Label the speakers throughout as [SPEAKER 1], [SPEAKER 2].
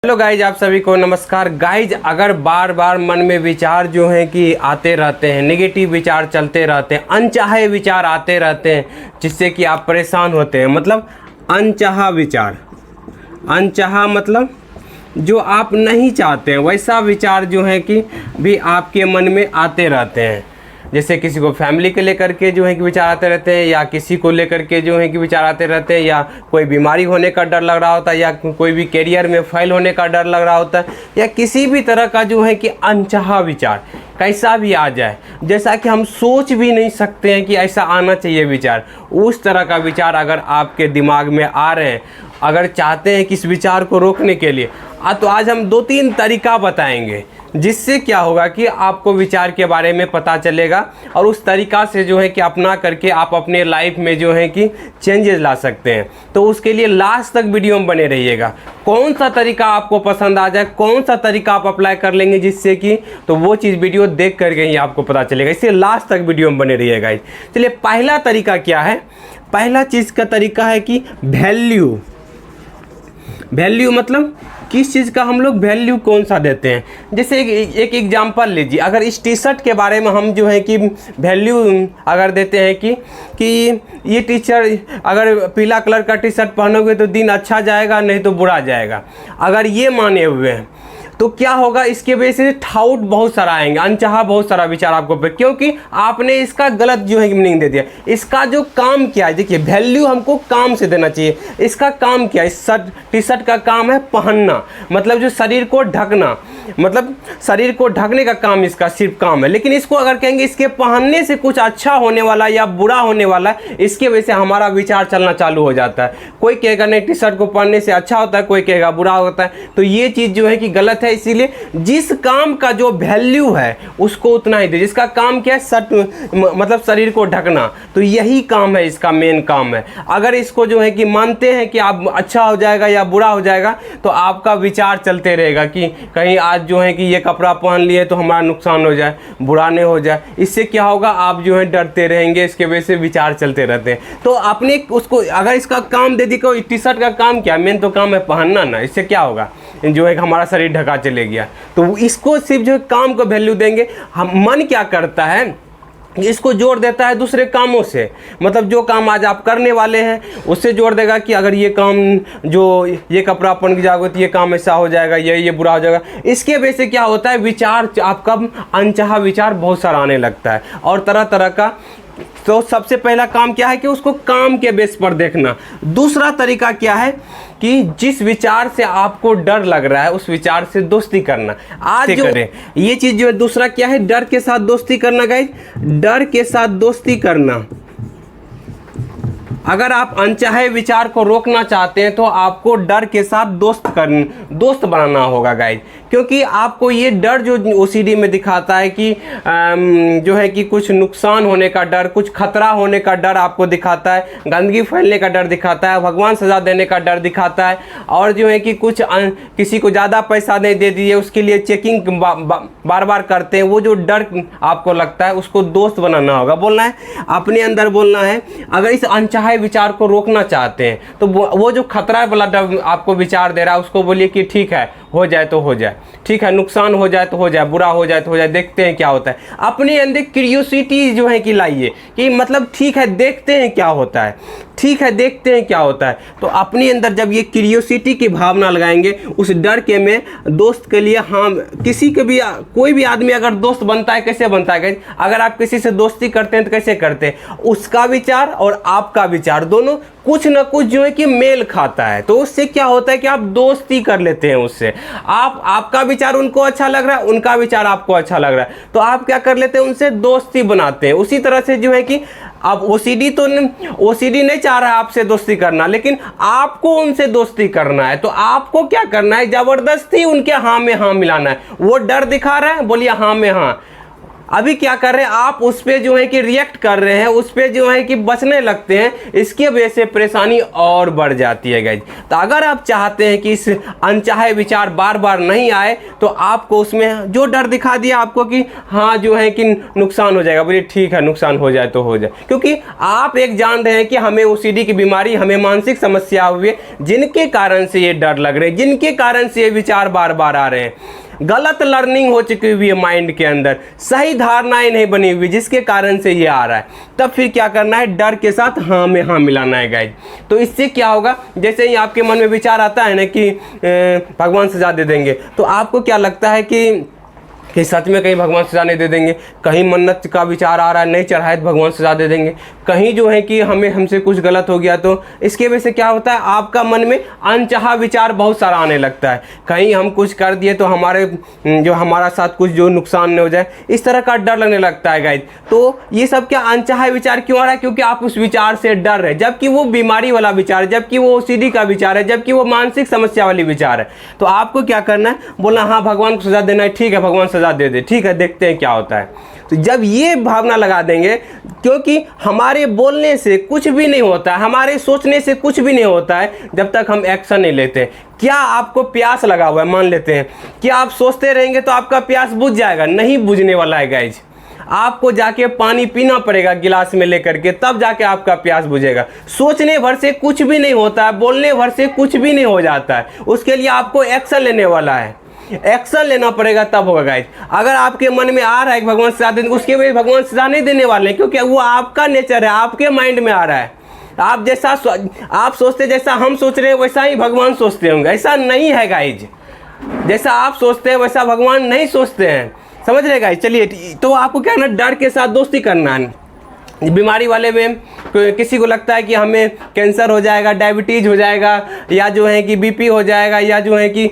[SPEAKER 1] Hello guys, आप सभी को नमस्कार। गाइज, अगर बार बार मन में विचार जो हैं कि आते रहते हैं, नेगेटिव विचार चलते रहते हैं, अनचाहे विचार आते रहते हैं जिससे कि आप परेशान होते हैं, मतलब अनचाहा विचार, अनचाहा मतलब जो आप नहीं चाहते हैं वैसा विचार जो है कि भी आपके मन में आते रहते हैं। जैसे किसी को फैमिली के लेकर के जो है कि विचार आते रहते हैं, या किसी को लेकर के जो है कि विचार आते रहते हैं, या कोई बीमारी होने का डर लग रहा होता है, या कोई भी करियर में फेल होने का डर लग रहा होता है, या किसी भी तरह का जो है कि अनचाहा विचार कैसा भी आ जाए, जैसा कि हम सोच भी नहीं सकते हैं कि ऐसा आना चाहिए विचार, उस तरह का विचार अगर आपके दिमाग में आ रहे हैं, अगर चाहते हैं कि इस विचार को रोकने के लिए, तो आज हम 2-3 तरीका बताएंगे जिससे क्या होगा कि आपको विचार के बारे में पता चलेगा और उस तरीका से जो है कि अपना करके आप अपने लाइफ में जो है कि चेंजेस ला सकते हैं। तो उसके लिए लास्ट तक वीडियो में बने रहिएगा। कौन सा तरीका आपको पसंद आ जाए, कौन सा तरीका आप अप्लाई कर लेंगे जिससे कि, तो वो चीज़ वीडियो देख करके ही आपको पता चलेगा, इसलिए लास्ट तक वीडियो में बने रहिएगा। चलिए, पहला तरीका क्या है? पहला चीज़ का तरीका है कि वैल्यू। वैल्यू मतलब किस चीज़ का हम लोग वैल्यू कौन सा देते हैं। जैसे एक एग्जांपल लीजिए, अगर इस टी शर्ट के बारे में हम जो है कि वैल्यू अगर देते हैं कि ये टी शर्ट, अगर पीला कलर का टी शर्ट पहनोगे तो दिन अच्छा जाएगा, नहीं तो बुरा जाएगा, अगर ये माने हुए हैं तो क्या होगा, इसके वजह से डाउट बहुत सारा आएंगे, अनचाहा बहुत सारा विचार आपको पे, क्योंकि आपने इसका गलत जो है मीनिंग दे दिया। इसका जो काम क्या है, देखिए वैल्यू हमको काम से देना चाहिए। इसका काम क्या है? इस टी शर्ट का काम है पहनना, मतलब जो शरीर को ढकना, मतलब शरीर को ढकने का काम इसका सिर्फ काम है। लेकिन इसको अगर कहेंगे इसके पहनने से कुछ अच्छा होने वाला या बुरा होने वाला है, इसके वजह से हमारा विचार चलना चालू हो जाता है। कोई कहेगा नहीं टी शर्ट को पहनने से अच्छा होता है, कोई कहेगा बुरा होता है, तो ये चीज़ जो है कि गलत है। इसीलिए जिस काम का जो वैल्यू है उसको उतना ही दे। जिसका काम क्या है, शर्ट मतलब शरीर को ढकना, तो यही काम है, इसका मेन काम है। अगर इसको जो है कि मानते हैं कि आप अच्छा हो जाएगा या बुरा हो जाएगा, तो आपका विचार चलते रहेगा कि कहीं आज जो है कि ये कपड़ा पहन लिए तो हमारा नुकसान हो जाए, बुरा नहीं हो जाए। इससे क्या होगा, आप जो है डरते रहेंगे, इसके वजह से विचार चलते रहते हैं। तो आपने उसको अगर इसका काम दे दी, कोई टी शर्ट का काम क्या, मेन तो काम है पहनना ना, इससे क्या होगा, जो है हमारा शरीर ढका चले गया। तो इसको सिर्फ जो काम को वैल्यू देंगे। हम मन क्या करता है, इसको जोड़ देता है दूसरे कामों से, मतलब जो काम आज आप करने वाले हैं उससे जोड़ देगा कि अगर ये काम, जो ये कपड़ा पहन के जाओगे तो ये काम ऐसा हो जाएगा, ये बुरा हो जाएगा। इसके वजह से क्या होता है, विचार आपका अनचाहा विचार बहुत सारा आने लगता है और तरह तरह का। तो सबसे पहला काम क्या है कि उसको काम के बेस पर देखना। दूसरा तरीका क्या है कि जिस विचार से आपको डर लग रहा है उस विचार से दोस्ती करना। आज जो करें ये चीज जो है, दूसरा क्या है, डर के साथ दोस्ती करना। गाइस, डर के साथ दोस्ती करना। अगर आप अनचाहे विचार को रोकना चाहते हैं तो आपको डर के साथ दोस्त बनाना होगा गाइज, क्योंकि आपको ये डर जो ओसीडी में दिखाता है कि जो है कि कुछ नुकसान होने का डर, कुछ खतरा होने का डर आपको दिखाता है, गंदगी फैलने का डर दिखाता है, भगवान सजा देने का डर दिखाता है, और जो है कि कुछ किसी को ज़्यादा पैसा नहीं दे दिए उसके लिए चेकिंग बार बार करते हैं। वो जो डर आपको लगता है उसको दोस्त बनाना होगा, बोलना है अपने अंदर, बोलना है। अगर इस अनचाहे विचार को रोकना चाहते हैं तो वो जो खतरा वाला डर आपको विचार दे रहा है उसको बोलिए कि ठीक है, हो जाए तो हो जाए, ठीक है, नुकसान हो जाए तो हो जाए, बुरा हो जाए तो हो जाए, देखते हैं क्या होता है। अपने अंदर क्यूरियोसिटी जो है कि लाइए, कि मतलब ठीक है देखते हैं क्या होता है, ठीक है देखते हैं क्या होता है। तो अपने अंदर जब ये क्यूरियोसिटी की भावना लगाएंगे, उस डर के में दोस्त के लिए, हाँ, किसी के भी, कोई भी आदमी अगर दोस्त बनता है, कैसे बनता है? अगर आप किसी से दोस्ती करते हैं तो कैसे करते हैं? उसका विचार और आपका विचार दोनों कुछ ना कुछ जो है कि मेल खाता है, तो उससे क्या होता है कि आप दोस्ती कर लेते हैं उससे। आपका विचार उनको अच्छा लग रहा है, उनका विचार आपको अच्छा लग रहा है, तो आप क्या कर लेते हैं, उनसे दोस्ती बनाते हैं। उसी तरह से जो है कि अब ओसीडी नहीं चाह रहा है आपसे दोस्ती करना, लेकिन आपको उनसे दोस्ती करना है, तो आपको क्या करना है, जबरदस्ती उनके हाँ में हाँ मिलाना है। वो डर दिखा रहा है, बोलिए हाँ में हाँ, अभी क्या कर रहे हैं आप, उस पर जो है कि रिएक्ट कर रहे हैं, उस पर जो है कि बचने लगते हैं, इसकी वजह से परेशानी और बढ़ जाती है गाइज। तो अगर आप चाहते हैं कि इस अनचाहे विचार बार बार नहीं आए, तो आपको उसमें जो डर दिखा दिया आपको कि हाँ जो है कि नुकसान हो जाएगा, बोलिए ठीक है नुकसान हो जाए तो हो जाए, क्योंकि आप एक जान रहे हैं कि हमें ओसीडी की बीमारी, हमें मानसिक समस्या हुई है, जिनके कारण से ये डर लग रहे हैं, जिनके कारण से ये विचार बार बार आ रहे हैं। गलत लर्निंग हो चुकी हुई है माइंड के अंदर, सही धारणाएं नहीं बनी हुई, जिसके कारण से ये आ रहा है। तब फिर क्या करना है, डर के साथ हाँ में हाँ मिलाना है गाइज। तो इससे क्या होगा, जैसे ही आपके मन में विचार आता है ना कि भगवान सजा दे देंगे, तो आपको क्या लगता है कि सच में कहीं भगवान सजा नहीं दे देंगे, कहीं मन्नत का विचार आ रहा है नहीं चढ़ाए तो भगवान सजा दे देंगे, कहीं जो है कि हमसे कुछ गलत हो गया तो। इसके वजह से क्या होता है, आपका मन में अनचाहा विचार बहुत सारा आने लगता है, कहीं हम कुछ कर दिए तो हमारा साथ कुछ जो नुकसान न हो जाए, इस तरह का डर लगने लगता है गाइज। तो ये सब क्या अनचाहा विचार क्यों आ रहा है, क्योंकि आप उस विचार से डर रहे, जबकि वो बीमारी वाला विचार है, जबकि वो ओसीडी का विचार है, जबकि वो मानसिक समस्या वाली विचार है। तो आपको क्या करना है, बोलना हाँ भगवान को सजा देना है, ठीक है भगवान सजा दे दे, ठीक है देखते हैं क्या होता है। तो जब ये भावना लगा देंगे, क्योंकि हमारे बोलने से कुछ भी नहीं होता है, हमारे सोचने से कुछ भी नहीं होता है जब तक हम एक्शन नहीं लेते। क्या आपको प्यास लगा हुआ है, मान लेते हैं, क्या आप सोचते रहेंगे तो आपका प्यास बुझ जाएगा? नहीं बुझने वाला है गाइज। आपको जाके पानी पीना पड़ेगा गिलास में लेकर के, तब जाके आपका प्यास बुझेगा। सोचने भर से कुछ भी नहीं होता है, बोलने भर से कुछ भी नहीं हो जाता है, उसके लिए आपको एक्शन लेने वाला है, एक्शन लेना पड़ेगा तब होगा गाइस। अगर आपके मन में आ रहा है कि भगवान सजा देंगे, उसके वजह भगवान सजा नहीं देने वाले हैं, क्योंकि वो आपका नेचर है, आपके माइंड में आ रहा है। आप सोचते जैसा हम सोच रहे हैं वैसा ही भगवान सोचते होंगे, ऐसा नहीं है गाइज। जैसा आप सोचते हैं वैसा भगवान नहीं सोचते हैं, समझ रहे गाइज। चलिए, तो आपको क्या ना, डर के साथ दोस्ती करना है। बीमारी वाले में किसी को लगता है कि हमें कैंसर हो जाएगा, डायबिटीज हो जाएगा, या जो है कि बीपी हो जाएगा, या जो है कि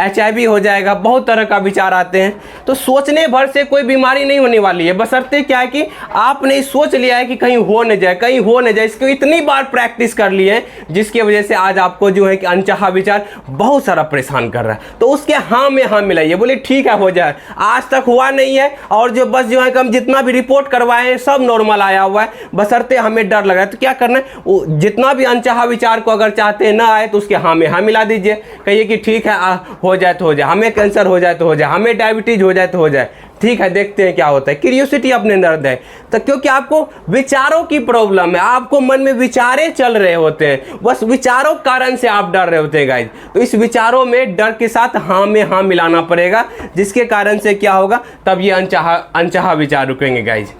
[SPEAKER 1] HIV हो जाएगा, बहुत तरह का विचार आते हैं। तो सोचने भर से कोई बीमारी नहीं होने वाली है, बशर्ते क्या है कि आपने सोच लिया है कि कहीं हो न जाए, कहीं हो न जाए। इसको इतनी बार प्रैक्टिस कर ली है, जिसकी वजह से आज आपको जो है कि अनचाहा विचार बहुत सारा परेशान कर रहा है। तो उसके हाँ में हाँ मिलाइए, बोले ठीक है हो जाए, आज तक हुआ नहीं है, और जो बस जो है कि हम जितना भी रिपोर्ट करवाए हैं सब नॉर्मल आया हुआ है, बशर्ते हमें डर लग रहा है। तो क्या करना है, वो जितना भी अनचाहा विचार को अगर चाहते हैं ना आए, तो उसके हाँ में हाँ मिला दीजिए। कहिए कि ठीक है हो जाए तो हो जाए, हमें कैंसर हो जाए तो हो जाए, हमें डायबिटीज हो जाए तो हो जाए, ठीक है देखते हैं क्या होता है। क्यूरियोसिटी अपने अंदर है, तो क्योंकि आपको विचारों की प्रॉब्लम है, आपको मन में विचारें चल रहे होते हैं, बस विचारों के कारण से आप डर रहे होते हैं गाइज। तो इस विचारों में डर के साथ हाँ में हाँ मिलाना पड़ेगा, जिसके कारण से क्या होगा, तब ये अनचाहा विचार रुकेंगे गाइज।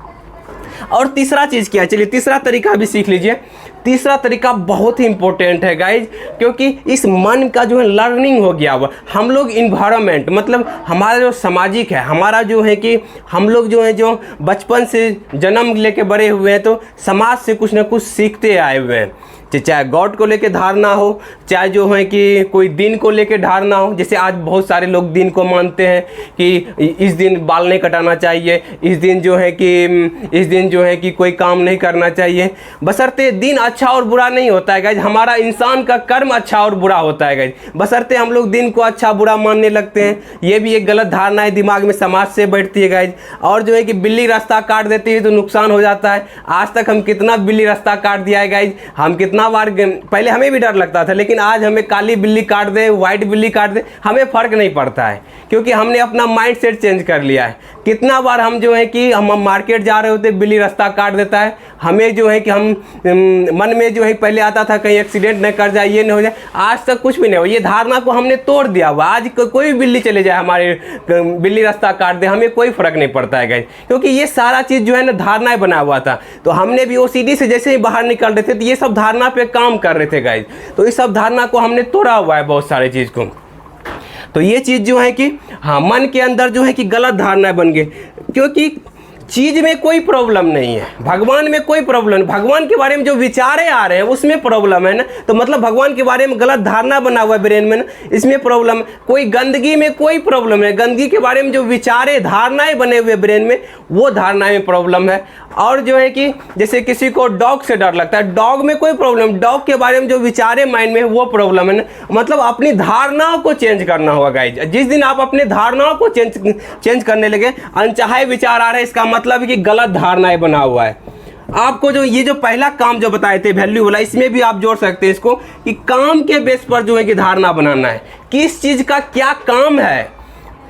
[SPEAKER 1] और तीसरा चीज़ क्या है, चलिए तीसरा तरीका भी सीख लीजिए। तीसरा तरीका बहुत ही इंपॉर्टेंट है गाइज, क्योंकि इस मन का जो है लर्निंग हो गया हुआ, हम लोग इन्वायरमेंट, मतलब हमारा जो सामाजिक है, हमारा जो है कि हम लोग जो है जो बचपन से जन्म लेके बड़े हुए हैं, तो समाज से कुछ ना कुछ सीखते आए हुए हैं। चाहे गॉड को लेके धारणा हो, चाहे जो है कि कोई दिन को लेके धारणा हो। जैसे आज बहुत सारे लोग दिन को मानते हैं कि इस दिन बाल नहीं कटाना चाहिए, इस दिन जो है कि कोई काम नहीं करना चाहिए। बशर्ते दिन अच्छा और बुरा नहीं होता है गाइज, हमारा इंसान का कर्म अच्छा और बुरा होता है गाइज, बशर्ते हम लोग दिन को अच्छा बुरा मानने लगते हैं। ये भी एक गलत धारणा है, दिमाग में समाज से बैठती है गाइज। और जो है कि बिल्ली रास्ता काट देती है तो नुकसान हो जाता है। आज तक हम कितना बिल्ली रास्ता काट दिया है गाइज, हम कितना बार, पहले हमें भी डर लगता था, लेकिन आज हमें काली बिल्ली काट दे, व्हाइट बिल्ली काट दे, हमें फर्क नहीं पड़ता है, क्योंकि हमने अपना माइंड सेट चेंज कर लिया है। कितना बार हम जो है कि हम मार्केट जा रहे होते, बिल्ली रास्ता काट देता है, हमें जो है कि हम मन में जो है पहले आता था कहीं एक्सीडेंट न कर जाए, ये न हो जाए, आज तक कुछ भी नहीं हो। ये धारणा को हमने तोड़ दिया हुआ। आज कोई भी बिल्ली चले जाए, हमारे बिल्ली रास्ता काट दे, हमें कोई फर्क नहीं पड़ता है गाइस, क्योंकि ये सारा चीज़ जो है ना धारणाएं बना हुआ था। तो हमने भी ओसीडी से जैसे ही बाहर निकल रहे थे, तो ये सब धारणा पे काम कर रहे थे गाइस। तो इस सब धारणा को हमने तोड़ा हुआ है, बहुत सारे चीज़ को। तो ये चीज़ जो है कि हाँ, मन के अंदर जो है कि गलत धारणाएं बन गई, क्योंकि चीज में कोई प्रॉब्लम नहीं है, भगवान में कोई प्रॉब्लम नहीं, भगवान के बारे में जो विचारें आ रहे हैं उसमें प्रॉब्लम है ना। तो मतलब भगवान के बारे में गलत धारणा बना हुआ है ब्रेन में ना, इसमें प्रॉब्लम है। कोई गंदगी में कोई प्रॉब्लम नहीं, गंदगी के बारे में जो विचारें धारणाएं बने हुए ब्रेन में वो धारणाएं में प्रॉब्लम है। और जो है कि जैसे किसी को डॉग से डर लगता है, डॉग में कोई प्रॉब्लम, डॉग के बारे में जो विचारें माइंड में वो प्रॉब्लम है ना। मतलब अपनी धारणाओं को चेंज करना होगा गाइज। जिस दिन आप अपने धारणाओं को चेंज करने लगे, अनचाहे विचार आ रहे हैं, इसका मतलब है कि गलत धारणाएं बना हुआ है। आपको जो ये जो पहला काम जो बताए थे वैल्यू वाला, इसमें भी आप जोड़ सकते हैं इसको कि काम के बेस पर जो है कि धारणा बनाना है, किस चीज का क्या काम है।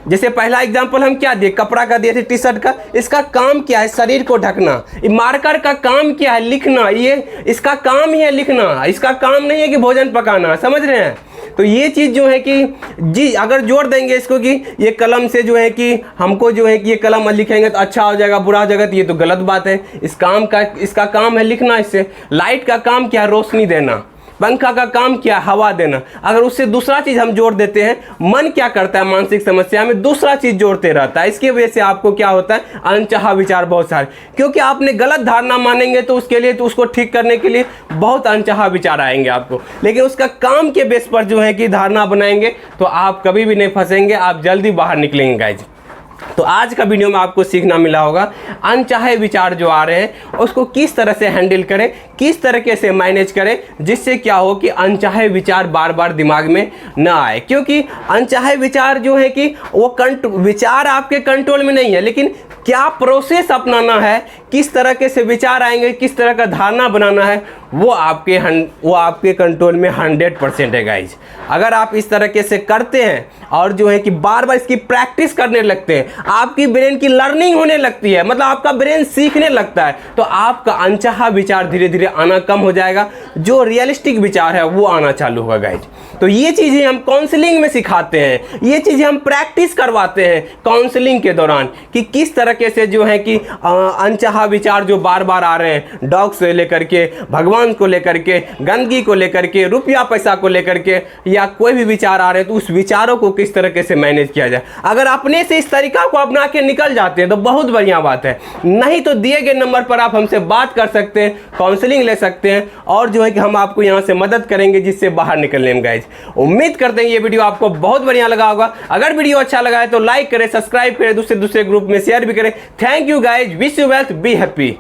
[SPEAKER 1] जैसे पहला एग्जांपल हम क्या दिए, कपड़ा का दिए थे, टी शर्ट का, इसका काम क्या है, शरीर को ढकना। मार्कर का काम क्या है, लिखना, ये इसका काम ही है लिखना, इसका काम नहीं है कि भोजन पकाना, समझ रहे हैं। तो ये चीज़ जो है कि जी अगर जोड़ देंगे इसको कि ये कलम से जो है कि हमको जो है कि ये कलम लिखेंगे तो अच्छा हो जाएगा, बुरा हो जाएगा, तो ये तो गलत बात है। इसका काम है लिखना। इससे लाइट का काम क्या है, रोशनी देना। पंखा का काम क्या, हवा देना। अगर उससे दूसरा चीज हम जोड़ देते हैं, मन क्या करता है, मानसिक समस्या में दूसरा चीज जोड़ते रहता है। इसकी वजह से आपको क्या होता है, अनचाहा विचार बहुत सारे, क्योंकि आपने गलत धारणा मानेंगे तो उसके लिए, तो उसको ठीक करने के लिए बहुत अनचाहा विचार आएंगे आपको। लेकिन उसका काम के बेस पर जो है कि धारणा बनाएंगे तो आप कभी भी नहीं फंसेंगे, आप जल्दी बाहर निकलेंगे गाइज। तो आज का वीडियो में आपको सीखना मिला होगा अनचाहे विचार जो आ रहे हैं उसको किस तरह से हैंडल करें, किस तरीके से मैनेज करें, जिससे क्या हो कि अनचाहे विचार बार बार दिमाग में ना आए। क्योंकि अनचाहे विचार जो है कि वो विचार आपके कंट्रोल में नहीं है, लेकिन क्या प्रोसेस अपनाना है, किस तरह से विचार आएंगे, किस तरह का धारणा बनाना है, वो आपके कंट्रोल में 100% है गाइज। अगर आप इस तरीके से करते हैं और जो है कि बार बार इसकी प्रैक्टिस करने लगते हैं, आपकी ब्रेन की लर्निंग होने लगती है, मतलब आपका ब्रेन सीखने लगता है, तो आपका अनचाहा विचार धीरे धीरे आना कम हो जाएगा, जो रियलिस्टिक विचार है वो आना चालू होगा गाइज। तो ये चीज़ें हम काउंसलिंग में सिखाते हैं, ये चीज़ें हम प्रैक्टिस करवाते हैं काउंसलिंग के दौरान कि किस तरीके से जो है कि अनचाहा विचार जो बार बार आ रहे हैं, डॉग से लेकर के, भगवान को लेकर के, गंदगी को लेकर के, रुपया पैसा को लेकर के, या कोई भी विचार आ रहे हैं तो उस विचारों को किस तरीके से मैनेज किया जाए। अगर अपने से इस तरीका को अपना के निकल जाते हैं तो बहुत बढ़िया बात है, नहीं तो दिए गए नंबर पर आप हमसे बात कर सकते हैं, काउंसलिंग ले सकते हैं, और जो है कि हम आपको यहाँ से मदद करेंगे जिससे बाहर निकलने में गाइज। उम्मीद करते हैं ये वीडियो आपको बहुत बढ़िया लगा होगा। अगर वीडियो अच्छा लगा है तो लाइक करें, सब्सक्राइब करें, दूसरे ग्रुप में शेयर भी करें। Thank you guys, wish you wealth, be happy.